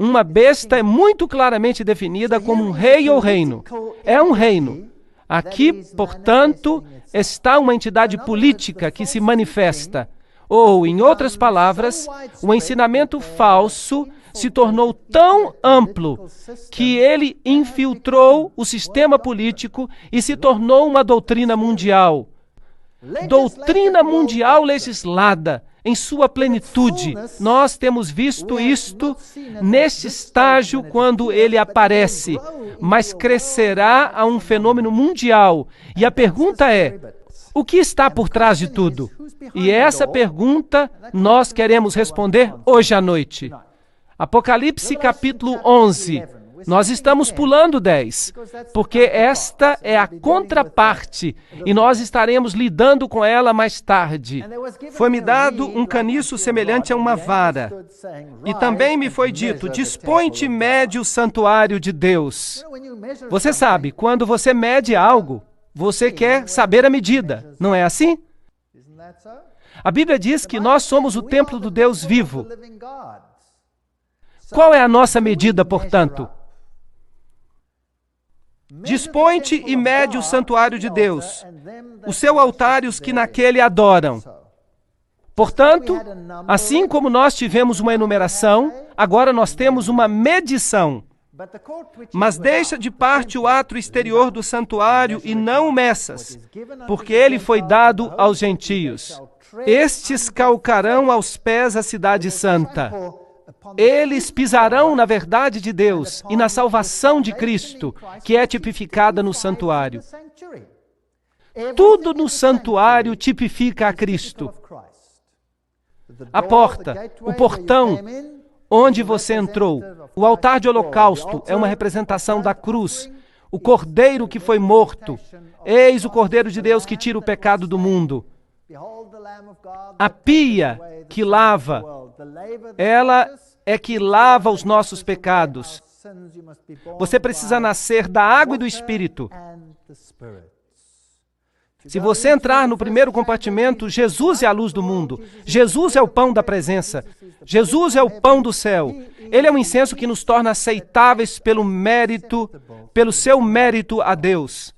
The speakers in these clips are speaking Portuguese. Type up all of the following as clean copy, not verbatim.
Uma besta é muito claramente definida como um rei ou reino. É um reino. Aqui, portanto, está uma entidade política que se manifesta. Ou, em outras palavras, o ensinamento falso se tornou tão amplo que ele infiltrou o sistema político e se tornou uma doutrina mundial. Doutrina mundial legislada em sua plenitude. Nós temos visto isto neste estágio quando ele aparece, mas crescerá a um fenômeno mundial. E a pergunta é: o que está por trás de tudo? E essa pergunta nós queremos responder hoje à noite. Apocalipse capítulo 11. Nós estamos pulando 10, porque esta é a contraparte e nós estaremos lidando com ela mais tarde. Foi-me dado um caniço semelhante a uma vara, e também me foi dito: dispõe-te e mede o santuário de Deus. Você sabe, quando você mede algo, você quer saber a medida, não é assim? A Bíblia diz que nós somos o templo do Deus vivo. Qual é a nossa medida, portanto? Dispõe-te e mede o santuário de Deus, o seu altar e os que naquele adoram. Portanto, assim como nós tivemos uma enumeração, agora nós temos uma medição. Mas deixa de parte o átrio exterior do santuário e não o meças, porque ele foi dado aos gentios. Estes calcarão aos pés a cidade santa. Eles pisarão na verdade de Deus e na salvação de Cristo, que é tipificada no santuário. Tudo no santuário tipifica a Cristo. A porta, o portão, onde você entrou, o altar de holocausto é uma representação da cruz, o cordeiro que foi morto. Eis o Cordeiro de Deus que tira o pecado do mundo. A pia que lava, ela é que lava os nossos pecados. Você precisa nascer da água e do Espírito. Se você entrar no primeiro compartimento, Jesus é a luz do mundo. Jesus é o pão da presença. Jesus é o pão do céu. Ele é um incenso que nos torna aceitáveis pelo seu mérito a Deus.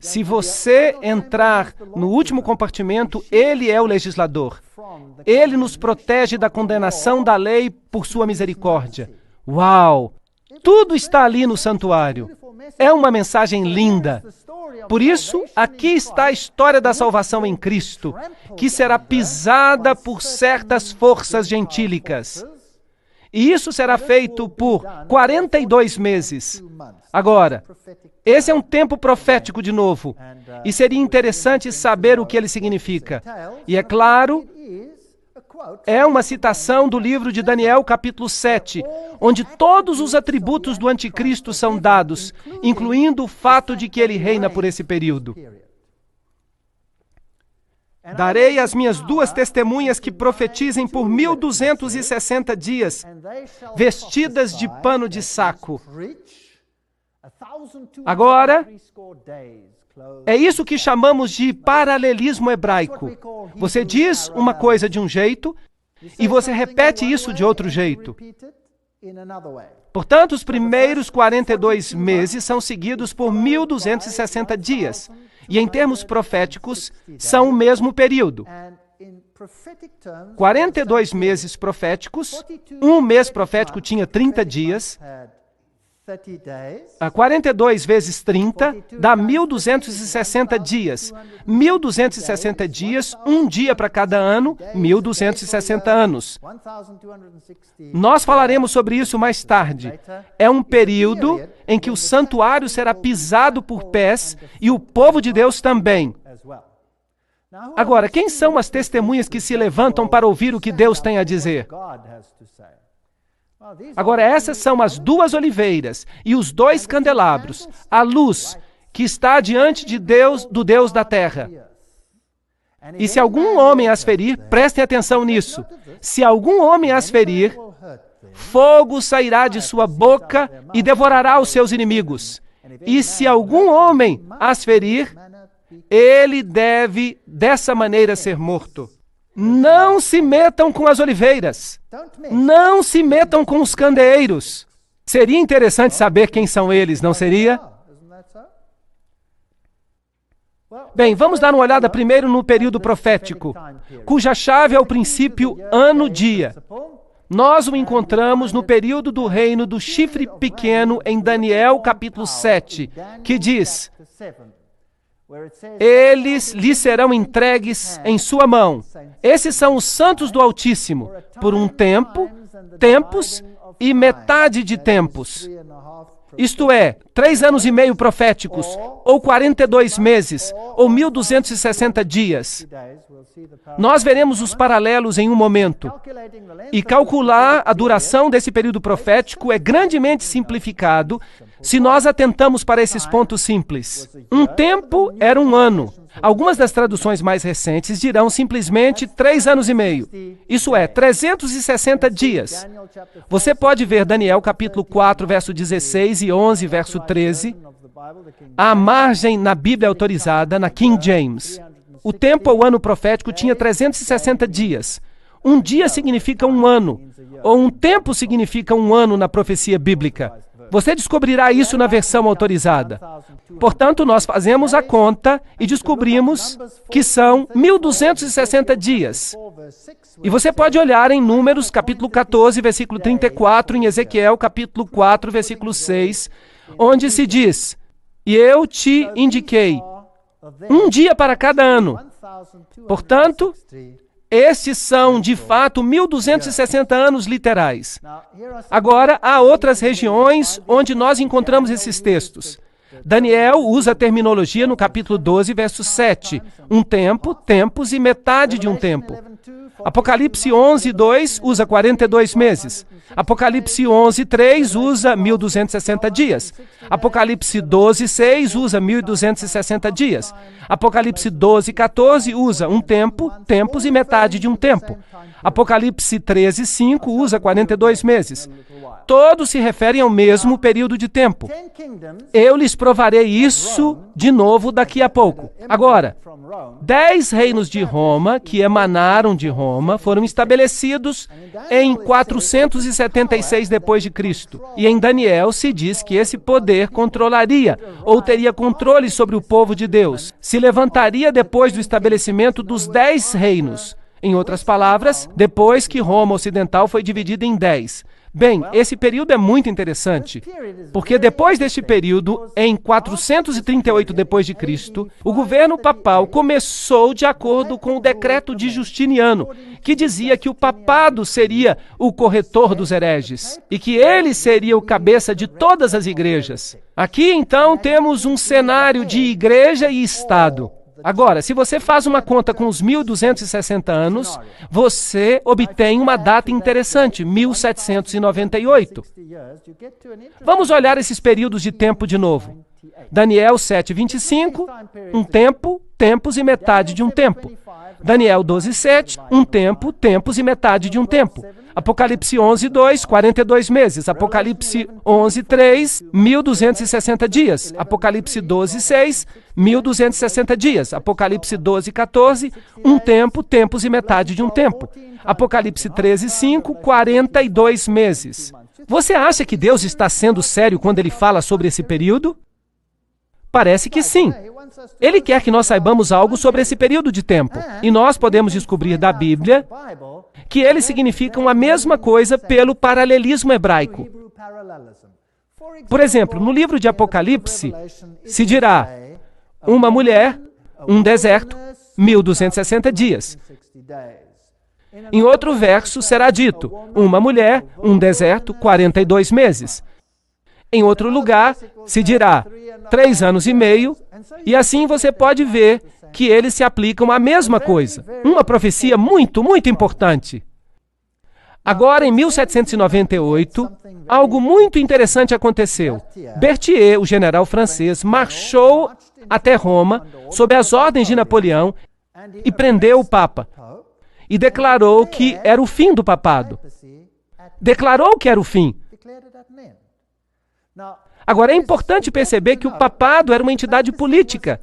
Se você entrar no último compartimento, ele é o legislador. Ele nos protege da condenação da lei por sua misericórdia. Uau! Tudo está ali no santuário. É uma mensagem linda. Por isso, aqui está a história da salvação em Cristo, que será pisada por certas forças gentílicas. E isso será feito por 42 meses. Agora, esse é um tempo profético de novo, e seria interessante saber o que ele significa. E é claro, é uma citação do livro de Daniel, capítulo 7, onde todos os atributos do anticristo são dados, incluindo o fato de que ele reina por esse período. Darei as minhas 2 testemunhas que profetizem por 1260 dias, vestidas de pano de saco. Agora, é isso que chamamos de paralelismo hebraico. Você diz uma coisa de um jeito e você repete isso de outro jeito. Portanto, os primeiros 42 meses são seguidos por 1260 dias. E em termos proféticos, são o mesmo período. 42 meses proféticos, um mês profético tinha 30 dias. 42 vezes 30 dá 1260 dias. 1260 dias, um dia para cada ano, 1260 anos. Nós falaremos sobre isso mais tarde. É um período em que o santuário será pisado por pés e o povo de Deus também. Agora, quem são as testemunhas que se levantam para ouvir o que Deus tem a dizer? Agora, essas são as 2 oliveiras e os 2 candelabros, a luz que está diante de Deus, do Deus da terra. E se algum homem as ferir, prestem atenção nisso, se algum homem as ferir, fogo sairá de sua boca e devorará os seus inimigos. E se algum homem as ferir, ele deve dessa maneira ser morto. Não se metam com as oliveiras. Não se metam com os candeeiros. Seria interessante saber quem são eles, não seria? Bem, vamos dar uma olhada primeiro no período profético, cuja chave é o princípio ano-dia. Nós o encontramos no período do reino do chifre pequeno em Daniel capítulo 7, que diz: eles lhe serão entregues em sua mão. Esses são os santos do Altíssimo, por um tempo, tempos e metade de tempos. Isto é, 3 anos e meio proféticos, ou 42 meses, ou 1260 dias. Nós veremos os paralelos em um momento. E calcular a duração desse período profético é grandemente simplificado se nós atentamos para esses pontos simples. Um tempo era um ano. Algumas das traduções mais recentes dirão simplesmente 3 anos e meio. Isso é, 360 dias. Você pode ver Daniel capítulo 4, verso 16 e 11, verso 13. À margem na Bíblia autorizada, na King James. O tempo ou ano profético tinha 360 dias. Um dia significa um ano, ou um tempo significa um ano na profecia bíblica. Você descobrirá isso na versão autorizada. Portanto, nós fazemos a conta e descobrimos que são 1260 dias. E você pode olhar em Números, capítulo 14, versículo 34, em Ezequiel, capítulo 4, versículo 6, onde se diz: e eu te indiquei um dia para cada ano. Portanto, estes são, de fato, 1260 anos literais. Agora, há outras regiões onde nós encontramos esses textos. Daniel usa a terminologia no capítulo 12, verso 7. Um tempo, tempos e metade de um tempo. Apocalipse 11, 2 usa 42 meses. Apocalipse 11, 3 usa 1260 dias. Apocalipse 12, 6 usa 1260 dias. Apocalipse 12, 14 usa um tempo, tempos e metade de um tempo. Apocalipse 13, 5 usa 42 meses. Todos se referem ao mesmo período de tempo. Eu lhes provarei isso de novo daqui a pouco. Agora, 10 reinos de Roma, que emanaram de Roma, foram estabelecidos em 476 depois de Cristo. E em Daniel se diz que esse poder controlaria, ou teria controle sobre o povo de Deus. Se levantaria depois do estabelecimento dos 10 reinos. Em outras palavras, depois que Roma Ocidental foi dividida em 10. Bem, esse período é muito interessante, porque depois deste período, em 438 depois de Cristo, o governo papal começou de acordo com o decreto de Justiniano, que dizia que o papado seria o corretor dos hereges e que ele seria o cabeça de todas as igrejas. Aqui, então, temos um cenário de igreja e Estado. Agora, se você faz uma conta com os 1260 anos, você obtém uma data interessante, 1798. Vamos olhar esses períodos de tempo de novo. Daniel 7:25, um tempo, tempos e metade de um tempo. Daniel 12:7, um tempo, tempos e metade de um tempo. Apocalipse 11:2, 42 meses. Apocalipse 11:3, 1260 dias. Apocalipse 12:6, 1260 dias. Apocalipse 12:14, um tempo, tempos e metade de um tempo. Apocalipse 13:5, 42 meses. Você acha que Deus está sendo sério quando ele fala sobre esse período? Parece que sim. Ele quer que nós saibamos algo sobre esse período de tempo. E nós podemos descobrir da Bíblia que eles significam a mesma coisa pelo paralelismo hebraico. Por exemplo, no livro de Apocalipse, se dirá: uma mulher, um deserto, 1260 dias. Em outro verso será dito: uma mulher, um deserto, 42 meses. Em outro lugar se dirá 3 anos e meio, e assim você pode ver que eles se aplicam à mesma coisa. Uma profecia muito, muito importante. Agora, em 1798, algo muito interessante aconteceu. Berthier, o general francês, marchou até Roma sob as ordens de Napoleão e prendeu o Papa. E declarou que era o fim do papado. Declarou que era o fim. Agora, é importante perceber que o papado era uma entidade política.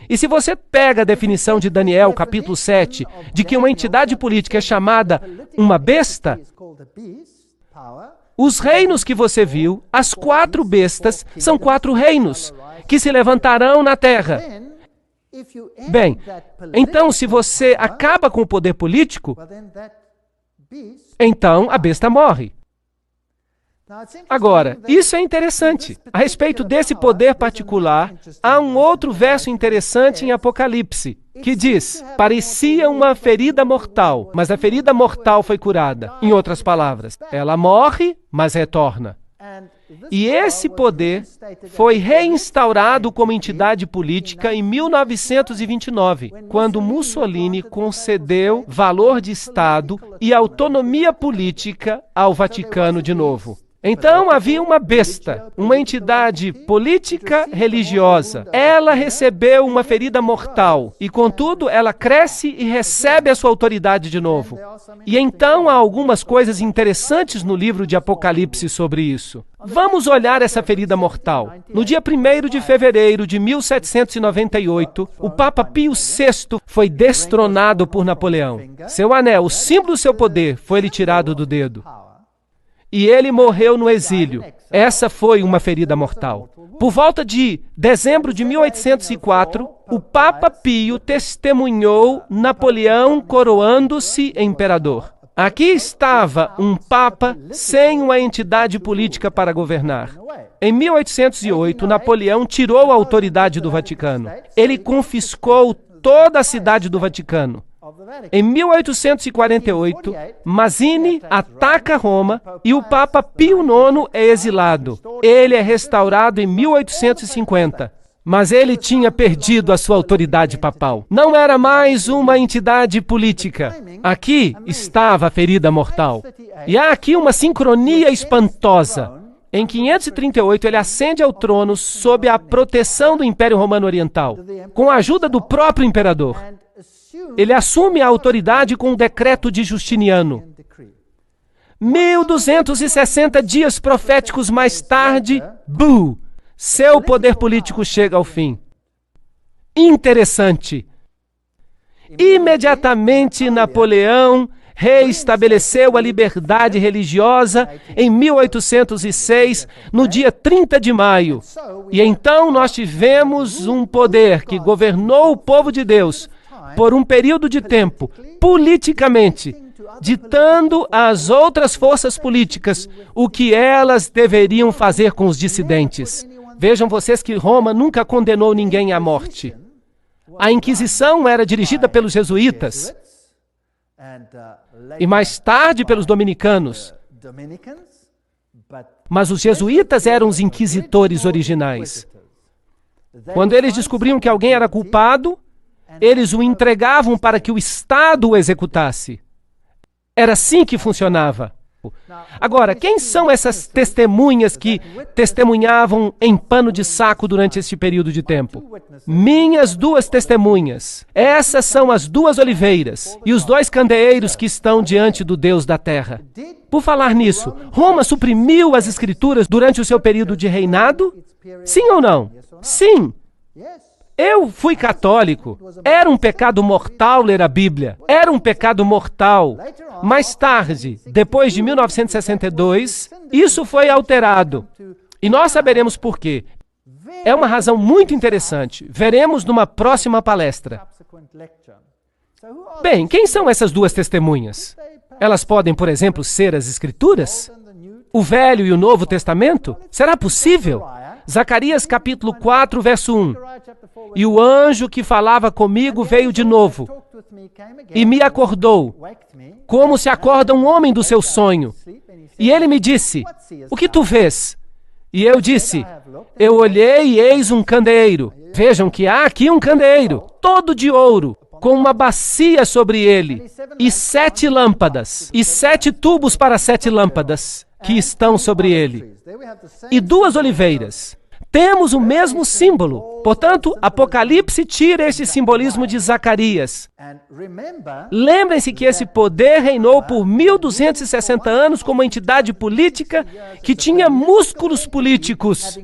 E se você pega a definição de Daniel, capítulo 7, de que uma entidade política é chamada uma besta, os reinos que você viu, as 4 bestas, são 4 reinos que se levantarão na terra. Bem, então se você acaba com o poder político, então a besta morre. Agora, isso é interessante. A respeito desse poder particular, há um outro verso interessante em Apocalipse, que diz: parecia uma ferida mortal, mas a ferida mortal foi curada. Em outras palavras, ela morre, mas retorna. E esse poder foi reinstaurado como entidade política em 1929, quando Mussolini concedeu valor de Estado e autonomia política ao Vaticano de novo. Então havia uma besta, uma entidade política religiosa. Ela recebeu uma ferida mortal e, contudo, ela cresce e recebe a sua autoridade de novo. E então há algumas coisas interessantes no livro de Apocalipse sobre isso. Vamos olhar essa ferida mortal. No dia 1º de fevereiro de 1798, o Papa Pio VI foi destronado por Napoleão. Seu anel, o símbolo do seu poder, foi-lhe tirado do dedo. E ele morreu no exílio. Essa foi uma ferida mortal. Por volta de dezembro de 1804, o Papa Pio testemunhou Napoleão coroando-se imperador. Aqui estava um Papa sem uma entidade política para governar. Em 1808, Napoleão tirou a autoridade do Vaticano. Ele confiscou toda a cidade do Vaticano. Em 1848, Mazzini ataca Roma e o Papa Pio IX é exilado. Ele é restaurado em 1850, mas ele tinha perdido a sua autoridade papal. Não era mais uma entidade política. Aqui estava a ferida mortal. E há aqui uma sincronia espantosa. Em 538, ele ascende ao trono sob a proteção do Império Romano Oriental, com a ajuda do próprio imperador. Ele assume a autoridade com o decreto de Justiniano. 1260 dias proféticos mais tarde, seu poder político chega ao fim. Interessante. Imediatamente, Napoleão reestabeleceu a liberdade religiosa em 1806, no dia 30 de maio. E então nós tivemos um poder que governou o povo de Deus por um período de tempo, politicamente, ditando às outras forças políticas o que elas deveriam fazer com os dissidentes. Vejam vocês que Roma nunca condenou ninguém à morte. A Inquisição era dirigida pelos jesuítas e mais tarde pelos dominicanos. Mas os jesuítas eram os inquisitores originais. Quando eles descobriam que alguém era culpado, eles o entregavam para que o Estado o executasse. Era assim que funcionava. Agora, quem são essas testemunhas que testemunhavam em pano de saco durante este período de tempo? Minhas 2 testemunhas. Essas são as 2 oliveiras e os 2 candeeiros que estão diante do Deus da terra. Por falar nisso, Roma suprimiu as escrituras durante o seu período de reinado? Sim ou não? Sim. Eu fui católico. Era um pecado mortal ler a Bíblia. Era um pecado mortal. Mais tarde, depois de 1962, isso foi alterado. E nós saberemos por quê. É uma razão muito interessante. Veremos numa próxima palestra. Bem, quem são essas 2 testemunhas? Elas podem, por exemplo, ser as Escrituras? O Velho e o Novo Testamento? Será possível? Zacarias capítulo 4, verso 1. E o anjo que falava comigo veio de novo e me acordou, como se acorda um homem do seu sonho. E ele me disse: o que tu vês? E eu disse: eu olhei e eis um candeeiro. Vejam que há aqui um candeeiro, todo de ouro, com uma bacia sobre ele, e 7 lâmpadas, e 7 tubos para 7 lâmpadas que estão sobre ele, e 2 oliveiras. Temos o mesmo símbolo. Portanto, Apocalipse tira esse simbolismo de Zacarias. Lembrem-se que esse poder reinou por 1260 anos como uma entidade política que tinha músculos políticos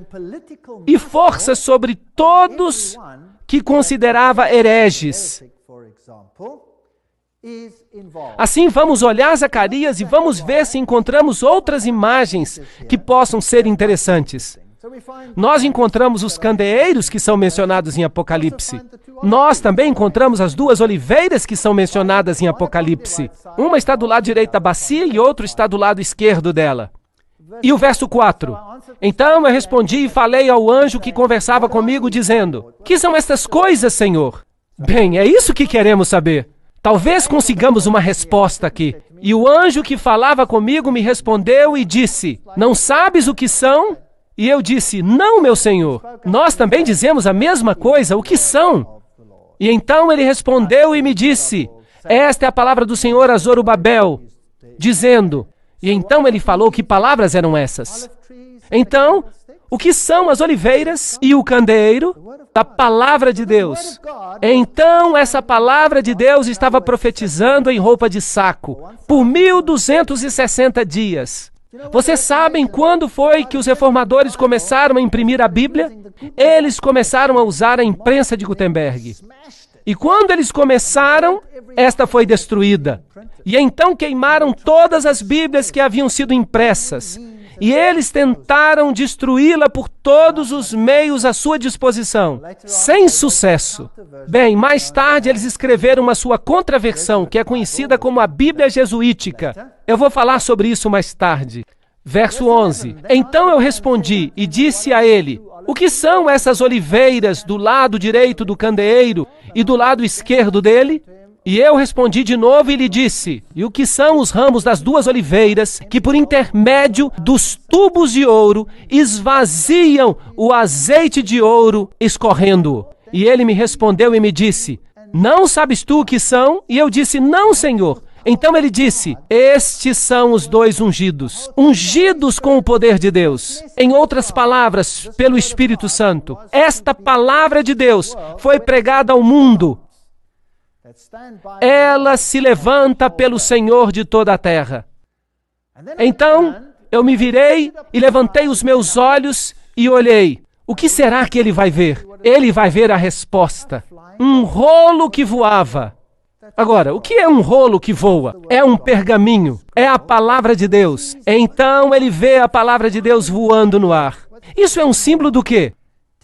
e força sobre todos que considerava hereges. Assim, vamos olhar Zacarias e vamos ver se encontramos outras imagens que possam ser interessantes. Nós encontramos os candeeiros que são mencionados em Apocalipse. Nós também encontramos as duas oliveiras que são mencionadas em Apocalipse. Uma está do lado direito da bacia e outra está do lado esquerdo dela. E o verso 4. Então eu respondi e falei ao anjo que conversava comigo, dizendo: que são estas coisas, Senhor? Bem, é isso que queremos saber. Talvez consigamos uma resposta aqui. E o anjo que falava comigo me respondeu e disse: não sabes o que são? E eu disse: não, meu Senhor. Nós também dizemos a mesma coisa, o que são? E então ele respondeu e me disse: esta é a palavra do Senhor a Zorobabel, dizendo... E então ele falou que palavras eram essas. Então, o que são as oliveiras e o candeeiro? A palavra de Deus. Então, essa palavra de Deus estava profetizando em roupa de saco, por 1260 dias. Vocês sabem quando foi que os reformadores começaram a imprimir a Bíblia? Eles começaram a usar a imprensa de Gutenberg. E quando eles começaram, esta foi destruída. E então queimaram todas as Bíblias que haviam sido impressas. E eles tentaram destruí-la por todos os meios à sua disposição, sem sucesso. Bem, mais tarde eles escreveram uma sua contraversão, que é conhecida como a Bíblia Jesuítica. Eu vou falar sobre isso mais tarde. Verso 11. Então eu respondi e disse a ele: o que são essas oliveiras do lado direito do candeeiro e do lado esquerdo dele? E eu respondi de novo e lhe disse: e o que são os ramos das duas oliveiras que por intermédio dos tubos de ouro esvaziam o azeite de ouro escorrendo? E ele me respondeu e me disse: não sabes tu o que são? E eu disse: não, Senhor. Então ele disse: estes são os dois ungidos, ungidos com o poder de Deus. Em outras palavras, pelo Espírito Santo. Esta palavra de Deus foi pregada ao mundo. Ela se levanta pelo Senhor de toda a terra. Então, eu me virei e levantei os meus olhos e olhei. O que será que ele vai ver? Ele vai ver a resposta. Um rolo que voava. Agora, o que é um rolo que voa? É um pergaminho. É a palavra de Deus. Então ele vê a palavra de Deus voando no ar. Isso é um símbolo do quê?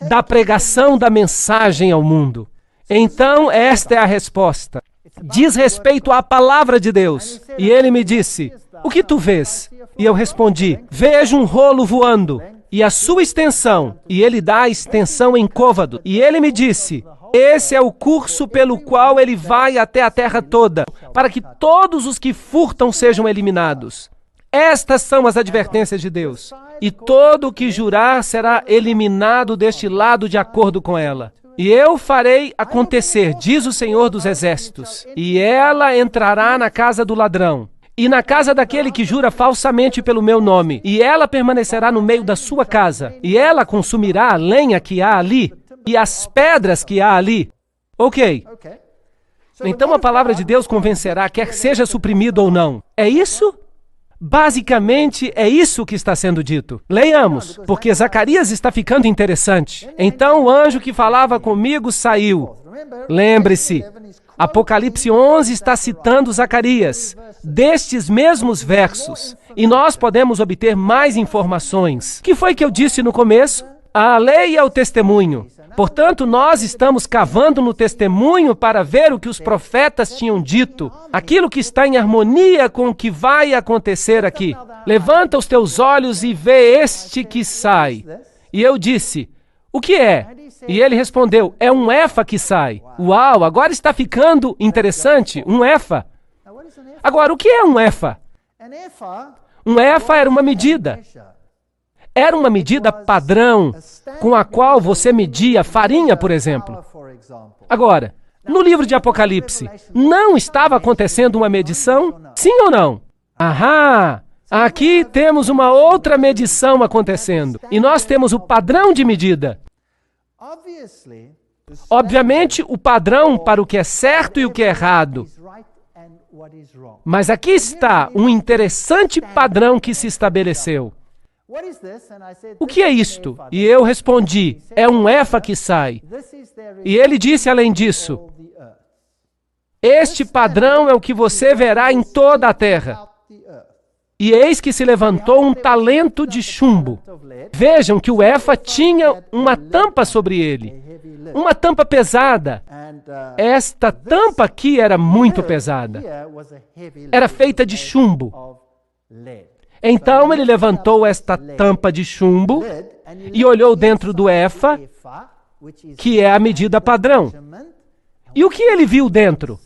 Da pregação da mensagem ao mundo. Então, esta é a resposta. Diz respeito à palavra de Deus. E ele me disse: o que tu vês? E eu respondi: vejo um rolo voando. E a sua extensão. E ele dá a extensão em côvado. E ele me disse: esse é o curso pelo qual ele vai até a terra toda, para que todos os que furtam sejam eliminados. Estas são as advertências de Deus. E todo o que jurar será eliminado deste lado de acordo com ela. E eu farei acontecer, diz o Senhor dos Exércitos, e ela entrará na casa do ladrão, e na casa daquele que jura falsamente pelo meu nome, e ela permanecerá no meio da sua casa, e ela consumirá a lenha que há ali, e as pedras que há ali. Ok. Então a palavra de Deus convencerá, quer seja suprimido ou não. É isso? Basicamente, é isso que está sendo dito. Leiamos, porque Zacarias está ficando interessante. Então o anjo que falava comigo saiu. Lembre-se, Apocalipse 11 está citando Zacarias, destes mesmos versos. E nós podemos obter mais informações. O que foi que eu disse no começo? A lei é o testemunho. Portanto, nós estamos cavando no testemunho para ver o que os profetas tinham dito, aquilo que está em harmonia com o que vai acontecer aqui. Levanta os teus olhos e vê este que sai. E eu disse: o que é? E ele respondeu: é um efa que sai. Uau, agora está ficando interessante, um efa. Agora, o que é um efa? Um efa era uma medida. Era uma medida padrão com a qual você media farinha, por exemplo. Agora, no livro de Apocalipse, não estava acontecendo uma medição? Sim ou não? Ahá! Aqui temos uma outra medição acontecendo. E nós temos o padrão de medida. Obviamente, o padrão para o que é certo e o que é errado. Mas aqui está um interessante padrão que se estabeleceu. O que é isto? E eu respondi, é um efa que sai. E ele disse além disso, este padrão é o que você verá em toda a terra. E eis que se levantou um talento de chumbo. Vejam que o efa tinha uma tampa sobre ele, uma tampa pesada. Esta tampa aqui era muito pesada. Era feita de chumbo. Então ele levantou esta tampa de chumbo e olhou dentro do efa, que é a medida padrão. E o que ele viu dentro?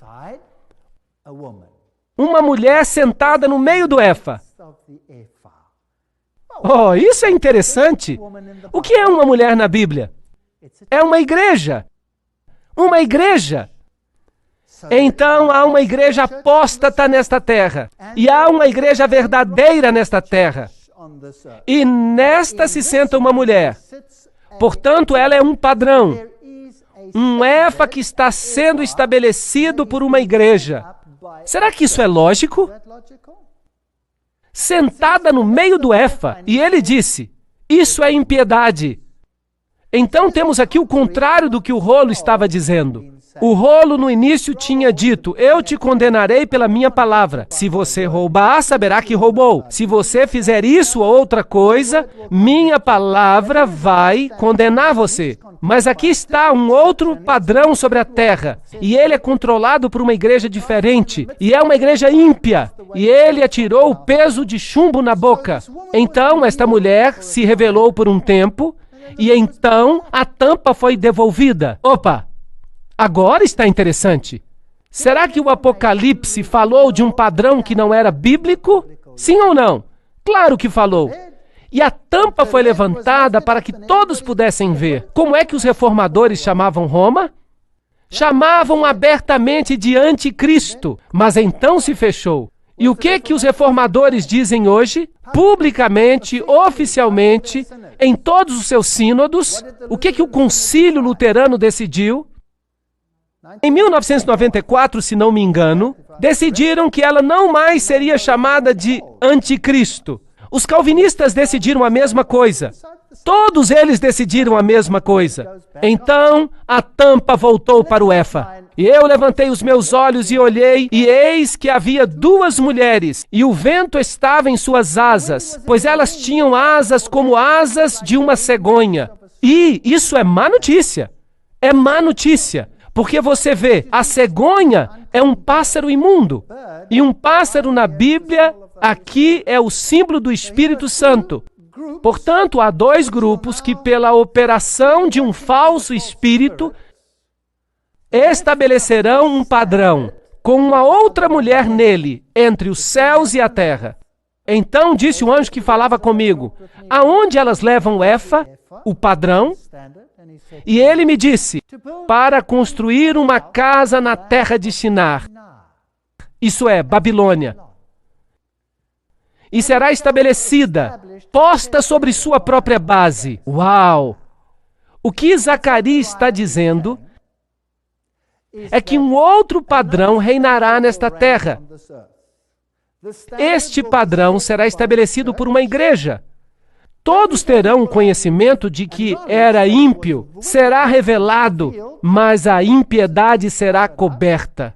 Uma mulher sentada no meio do efa. Oh, isso é interessante. O que é uma mulher na Bíblia? É uma igreja. Uma igreja. Então há uma igreja apóstata nesta terra. E há uma igreja verdadeira nesta terra. E nesta se senta uma mulher. Portanto, ela é um padrão. Um efa que está sendo estabelecido por uma igreja. Será que isso é lógico? Sentada no meio do efa. E ele disse, isso é impiedade. Então temos aqui o contrário do que o rolo estava dizendo. O rolo no início tinha dito, eu te condenarei pela minha palavra. Se você roubar, saberá que roubou. Se você fizer isso ou outra coisa, minha palavra vai condenar você. Mas aqui está um outro padrão sobre a terra. E ele é controlado por uma igreja diferente. E é uma igreja ímpia. E ele atirou o peso de chumbo na boca. Então esta mulher se revelou por um tempo. E então a tampa foi devolvida. Opa! Agora está interessante. Será que o Apocalipse falou de um padrão que não era bíblico? Sim ou não? Claro que falou. E a tampa foi levantada para que todos pudessem ver. Como é que os reformadores chamavam Roma? Chamavam abertamente de anticristo, mas então se fechou. E o que os reformadores dizem hoje? Publicamente, oficialmente, em todos os seus sínodos, o que o concílio luterano decidiu? Em 1994, se não me engano, decidiram que ela não mais seria chamada de anticristo. Os calvinistas decidiram a mesma coisa. Todos eles decidiram a mesma coisa. Então, a tampa voltou para o efa. E eu levantei os meus olhos e olhei, e eis que havia duas mulheres, e o vento estava em suas asas, pois elas tinham asas como asas de uma cegonha. E isso é má notícia. É má notícia. Porque você vê, a cegonha é um pássaro imundo. E um pássaro na Bíblia, aqui é o símbolo do Espírito Santo. Portanto, há dois grupos que, pela operação de um falso espírito, estabelecerão um padrão com uma outra mulher nele, entre os céus e a terra. Então disse o anjo que falava comigo, aonde elas levam o efa, o padrão? E ele me disse, para construir uma casa na terra de Shinar, isso é, Babilônia, e será estabelecida, posta sobre sua própria base. Uau! O que Zacarias está dizendo é que um outro padrão reinará nesta terra. Este padrão será estabelecido por uma igreja. Todos terão conhecimento de que era ímpio, será revelado, mas a impiedade será coberta.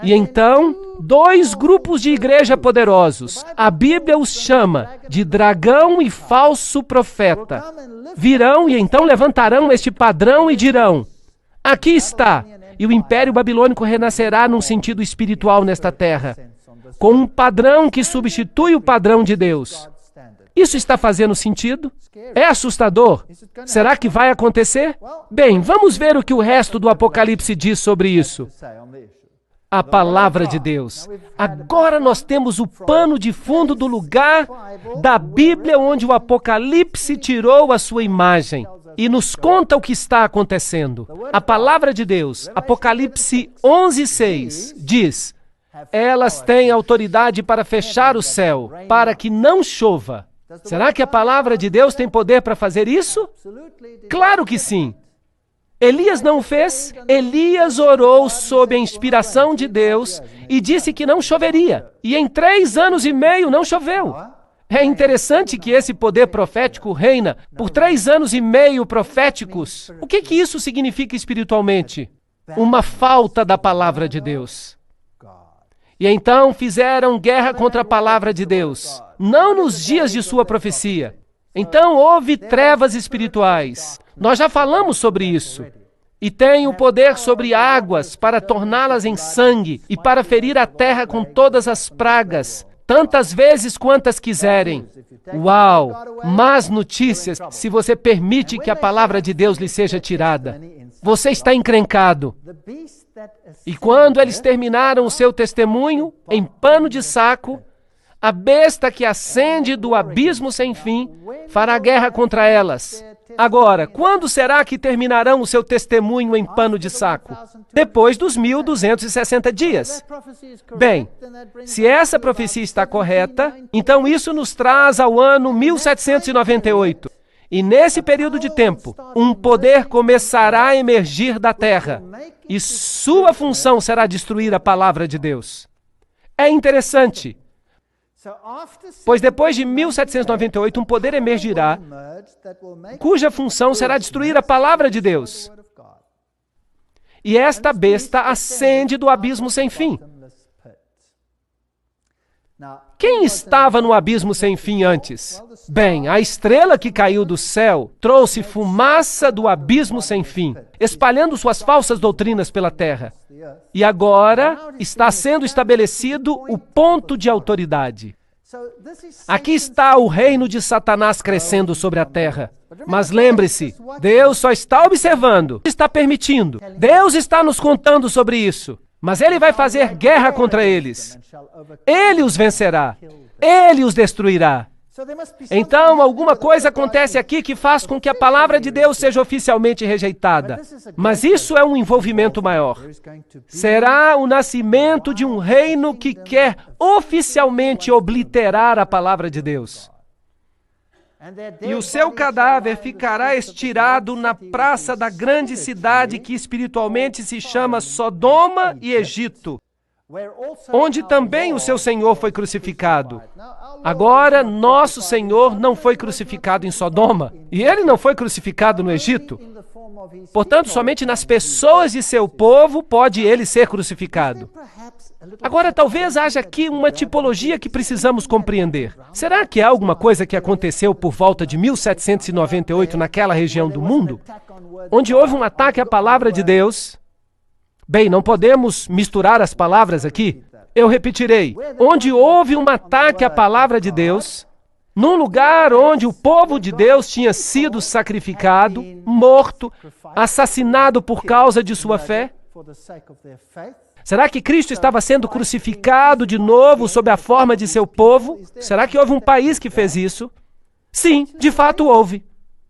E então, dois grupos de igreja poderosos, a Bíblia os chama de dragão e falso profeta, virão e então levantarão este padrão e dirão, aqui está, e o Império Babilônico renascerá num sentido espiritual nesta terra, com um padrão que substitui o padrão de Deus. Isso está fazendo sentido? É assustador? Será que vai acontecer? Bem, vamos ver o que o resto do Apocalipse diz sobre isso. A palavra de Deus. Agora nós temos o pano de fundo do lugar da Bíblia onde o Apocalipse tirou a sua imagem e nos conta o que está acontecendo. A palavra de Deus, Apocalipse 11:6, diz, elas têm autoridade para fechar o céu, para que não chova. Será que a palavra de Deus tem poder para fazer isso? Claro que sim. Elias não fez? Elias orou sob a inspiração de Deus e disse que não choveria. E em 3 anos e meio não choveu. É interessante que esse poder profético reina por 3 anos e meio proféticos. O que isso significa espiritualmente? Uma falta da palavra de Deus. E então fizeram guerra contra a palavra de Deus, não nos dias de sua profecia. Então houve trevas espirituais. Nós já falamos sobre isso. E tem o poder sobre águas para torná-las em sangue e para ferir a terra com todas as pragas, tantas vezes quantas quiserem. Uau! Más notícias se você permite que a palavra de Deus lhe seja tirada. Você está encrencado. E quando eles terminaram o seu testemunho, em pano de saco, a besta que ascende do abismo sem fim fará guerra contra elas. Agora, quando será que terminarão o seu testemunho em pano de saco? Depois dos 1260 dias. Bem, se essa profecia está correta, então isso nos traz ao ano 1798. E nesse período de tempo, um poder começará a emergir da terra, e sua função será destruir a palavra de Deus. É interessante, pois depois de 1798, um poder emergirá, cuja função será destruir a palavra de Deus. E esta besta ascende do abismo sem fim. Quem estava no abismo sem fim antes? Bem, a estrela que caiu do céu trouxe fumaça do abismo sem fim, espalhando suas falsas doutrinas pela terra. E agora está sendo estabelecido o ponto de autoridade. Aqui está o reino de Satanás crescendo sobre a terra. Mas lembre-se, Deus só está observando, está permitindo. Deus está nos contando sobre isso. Mas Ele vai fazer guerra contra eles. Ele os vencerá. Ele os destruirá. Então, alguma coisa acontece aqui que faz com que a palavra de Deus seja oficialmente rejeitada. Mas isso é um envolvimento maior. Será o nascimento de um reino que quer oficialmente obliterar a palavra de Deus. E o seu cadáver ficará estirado na praça da grande cidade que espiritualmente se chama Sodoma e Egito, onde também o seu Senhor foi crucificado. Agora, nosso Senhor não foi crucificado em Sodoma, e Ele não foi crucificado no Egito. Portanto, somente nas pessoas de seu povo pode Ele ser crucificado. Agora, talvez haja aqui uma tipologia que precisamos compreender. Será que há alguma coisa que aconteceu por volta de 1798 naquela região do mundo, onde houve um ataque à palavra de Deus? Bem, não podemos misturar as palavras aqui. Eu repetirei. Onde houve um ataque à palavra de Deus, num lugar onde o povo de Deus tinha sido sacrificado, morto, assassinado por causa de sua fé? Será que Cristo estava sendo crucificado de novo sob a forma de seu povo? Será que houve um país que fez isso? Sim, de fato houve.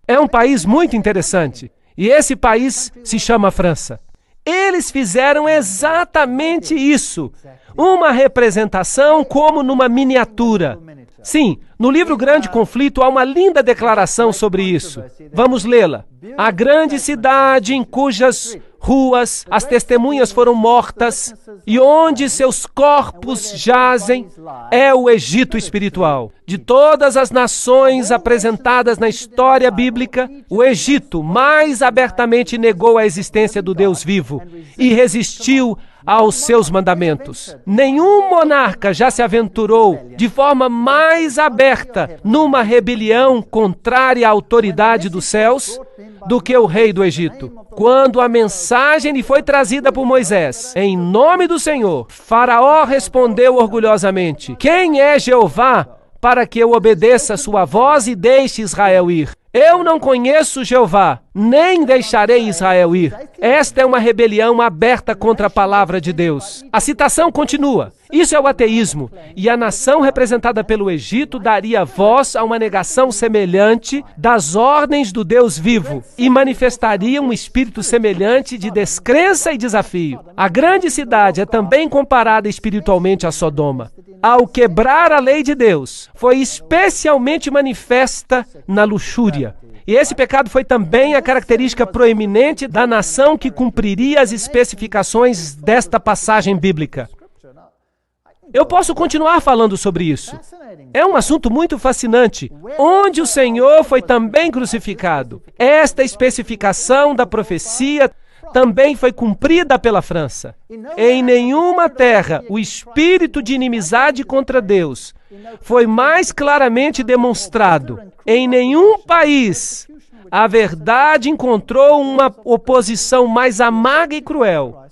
É um país muito interessante. E esse país se chama França. Eles fizeram exatamente isso. Uma representação como numa miniatura. Sim, no livro Grande Conflito há uma linda declaração sobre isso. Vamos lê-la. A grande cidade em cujas ruas as testemunhas foram mortas e onde seus corpos jazem é o Egito espiritual. De todas as nações apresentadas na história bíblica, o Egito mais abertamente negou a existência do Deus vivo e resistiu aos seus mandamentos. Nenhum monarca já se aventurou de forma mais aberta numa rebelião contrária à autoridade dos céus do que o rei do Egito. Quando a mensagem lhe foi trazida por Moisés, em nome do Senhor, Faraó respondeu orgulhosamente: quem é Jeová para que eu obedeça sua voz e deixe Israel ir? Eu não conheço Jeová, nem deixarei Israel ir. Esta é uma rebelião aberta contra a palavra de Deus. A citação continua. Isso é o ateísmo. E a nação representada pelo Egito daria voz a uma negação semelhante das ordens do Deus vivo e manifestaria um espírito semelhante de descrença e desafio. A grande cidade é também comparada espiritualmente a Sodoma. Ao quebrar a lei de Deus, foi especialmente manifesta na luxúria. E esse pecado foi também a característica proeminente da nação que cumpriria as especificações desta passagem bíblica. Eu posso continuar falando sobre isso. É um assunto muito fascinante, onde o Senhor foi também crucificado. Esta especificação da profecia também foi cumprida pela França. Em nenhuma terra o espírito de inimizade contra Deus foi mais claramente demonstrado. Em nenhum país a verdade encontrou uma oposição mais amarga e cruel.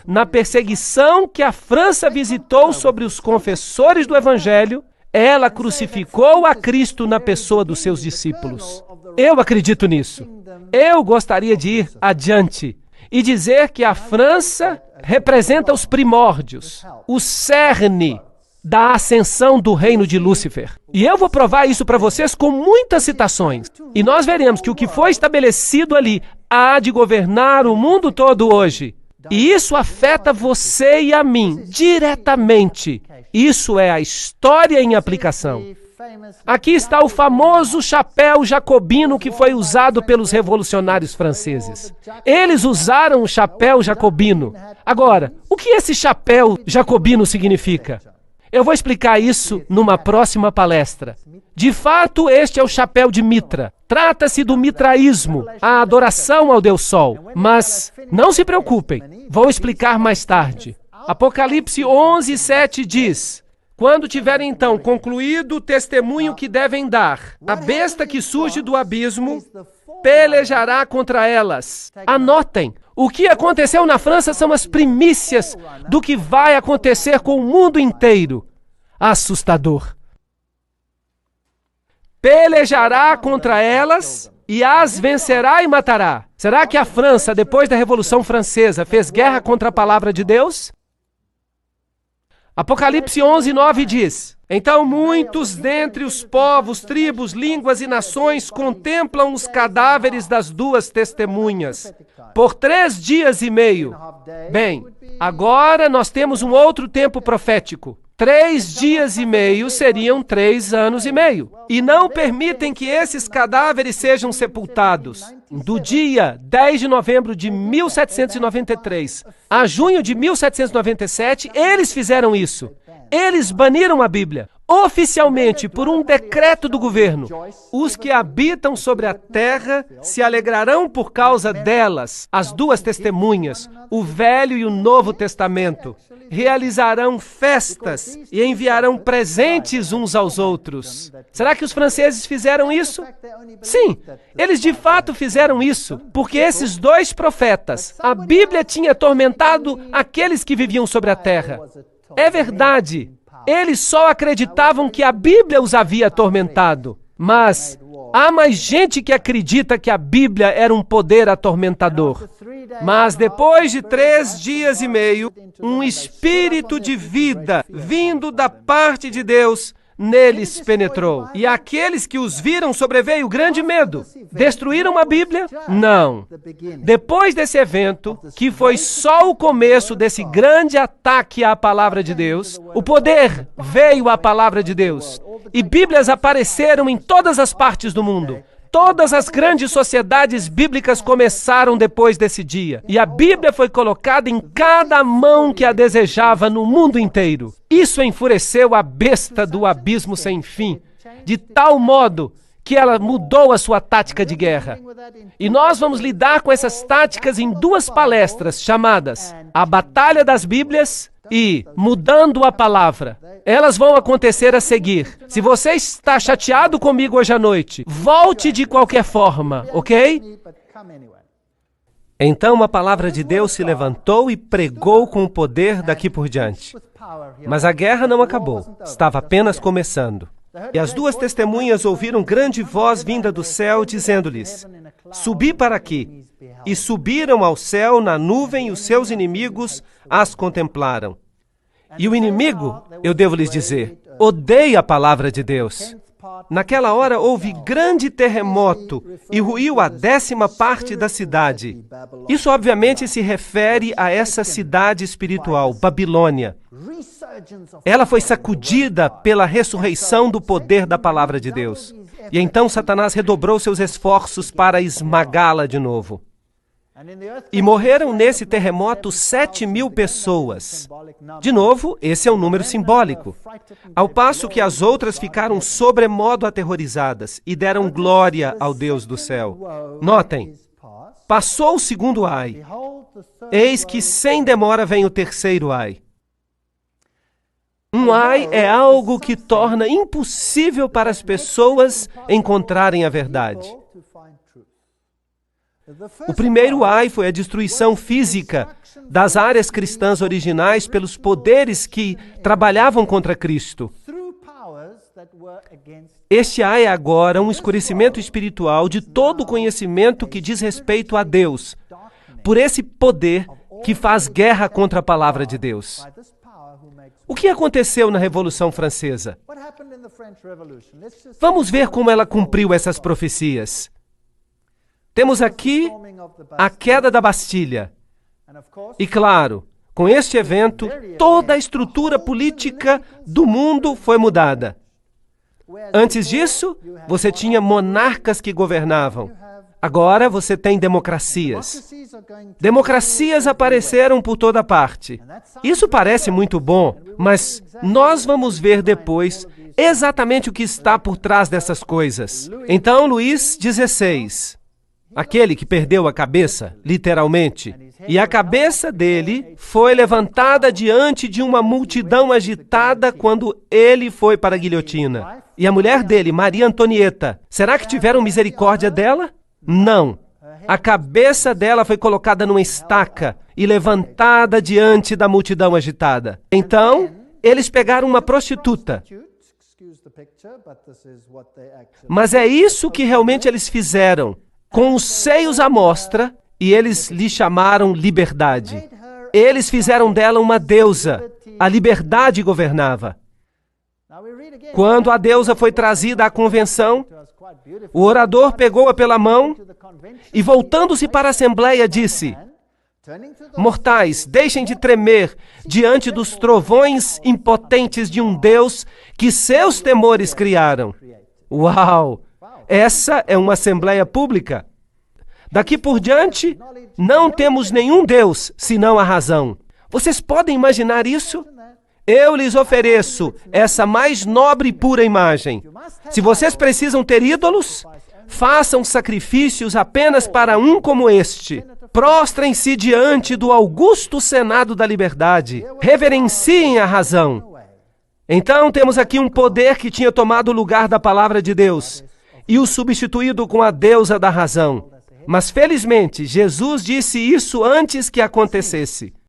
Na perseguição que a França visitou sobre os confessores do Evangelho, ela crucificou a Cristo na pessoa dos seus discípulos. Eu acredito nisso. Eu gostaria de ir adiante e dizer que a França representa os primórdios, o cerne da ascensão do reino de Lúcifer. E eu vou provar isso para vocês com muitas citações. E nós veremos que o que foi estabelecido ali há de governar o mundo todo hoje. E isso afeta você e a mim diretamente. Isso é a história em aplicação. Aqui está o famoso chapéu jacobino que foi usado pelos revolucionários franceses. Eles usaram o chapéu jacobino. Agora, o que esse chapéu jacobino significa? Eu vou explicar isso numa próxima palestra. De fato, este é o chapéu de Mitra. Trata-se do mitraísmo, a adoração ao Deus Sol. Mas não se preocupem, vou explicar mais tarde. Apocalipse 11:7 diz: quando tiverem então concluído o testemunho que devem dar, a besta que surge do abismo pelejará contra elas. Anotem, o que aconteceu na França são as primícias do que vai acontecer com o mundo inteiro. Assustador. Pelejará contra elas e as vencerá e matará. Será que a França, depois da Revolução Francesa, fez guerra contra a palavra de Deus? Apocalipse 11:9 diz: então muitos dentre os povos, tribos, línguas e nações contemplam os cadáveres das duas testemunhas por 3 dias e meio. Bem, agora nós temos um outro tempo profético. 3 dias e meio seriam 3 anos e meio. E não permitem que esses cadáveres sejam sepultados. Do dia 10 de novembro de 1793 a junho de 1797, eles fizeram isso. Eles baniram a Bíblia. Oficialmente, por um decreto do governo, os que habitam sobre a terra se alegrarão por causa delas, as duas testemunhas, o Velho e o Novo Testamento. Realizarão festas e enviarão presentes uns aos outros. Será que os franceses fizeram isso? Sim, eles de fato fizeram isso, porque esses 2 profetas, a Bíblia tinha atormentado aqueles que viviam sobre a terra. É verdade. Eles só acreditavam que a Bíblia os havia atormentado. Mas há mais gente que acredita que a Bíblia era um poder atormentador. Mas depois de 3 dias e meio, um espírito de vida vindo da parte de Deus neles penetrou. E aqueles que os viram sobreveio grande medo. Destruíram a Bíblia? Não. Depois desse evento, que foi só o começo desse grande ataque à palavra de Deus, o poder veio à palavra de Deus. E Bíblias apareceram em todas as partes do mundo. Todas as grandes sociedades bíblicas começaram depois desse dia. E a Bíblia foi colocada em cada mão que a desejava no mundo inteiro. Isso enfureceu a besta do abismo sem fim, de tal modo que ela mudou a sua tática de guerra. E nós vamos lidar com essas táticas em 2 palestras chamadas A Batalha das Bíblias e Mudando a Palavra. Elas vão acontecer a seguir. Se você está chateado comigo hoje à noite, volte de qualquer forma, ok? Então a palavra de Deus se levantou e pregou com o poder daqui por diante. Mas a guerra não acabou, estava apenas começando. E as 2 testemunhas ouviram grande voz vinda do céu, dizendo-lhes: subi para aqui. E subiram ao céu na nuvem, e os seus inimigos as contemplaram. E o inimigo, eu devo lhes dizer, odeia a palavra de Deus. Naquela hora houve grande terremoto e ruiu a 10ª parte da cidade. Isso obviamente se refere a essa cidade espiritual, Babilônia. Ela foi sacudida pela ressurreição do poder da palavra de Deus. E então Satanás redobrou seus esforços para esmagá-la de novo. E morreram nesse terremoto 7.000 pessoas. De novo, esse é um número simbólico. Ao passo que as outras ficaram sobremodo aterrorizadas e deram glória ao Deus do céu. Notem, passou o segundo ai. Eis que sem demora vem o terceiro ai. Um ai é algo que torna impossível para as pessoas encontrarem a verdade. O primeiro ai foi a destruição física das áreas cristãs originais pelos poderes que trabalhavam contra Cristo. Este ai é agora um escurecimento espiritual de todo o conhecimento que diz respeito a Deus, por esse poder que faz guerra contra a palavra de Deus. O que aconteceu na Revolução Francesa? Vamos ver como ela cumpriu essas profecias. Temos aqui a queda da Bastilha. E claro, com este evento, toda a estrutura política do mundo foi mudada. Antes disso, você tinha monarcas que governavam. Agora você tem democracias. Democracias apareceram por toda parte. Isso parece muito bom, mas nós vamos ver depois exatamente o que está por trás dessas coisas. Então, Luís XVI, aquele que perdeu a cabeça, literalmente, e a cabeça dele foi levantada diante de uma multidão agitada quando ele foi para a guilhotina. E a mulher dele, Maria Antonieta, será que tiveram misericórdia dela? Não. A cabeça dela foi colocada numa estaca e levantada diante da multidão agitada. Então, eles pegaram uma prostituta. Mas é isso que realmente eles fizeram, com os seios à mostra, e eles lhe chamaram liberdade. Eles fizeram dela uma deusa. A liberdade governava. Quando a deusa foi trazida à convenção, o orador pegou-a pela mão e, voltando-se para a assembleia, disse: mortais, deixem de tremer diante dos trovões impotentes de um Deus que seus temores criaram. Uau! Essa é uma assembleia pública. Daqui por diante, não temos nenhum Deus, senão a razão. Vocês podem imaginar isso? Eu lhes ofereço essa mais nobre e pura imagem. Se vocês precisam ter ídolos, façam sacrifícios apenas para um como este. Prostrem-se diante do augusto Senado da Liberdade. Reverenciem a razão. Então temos aqui um poder que tinha tomado o lugar da palavra de Deus e o substituído com a deusa da razão. Mas felizmente, Jesus disse isso antes que acontecesse.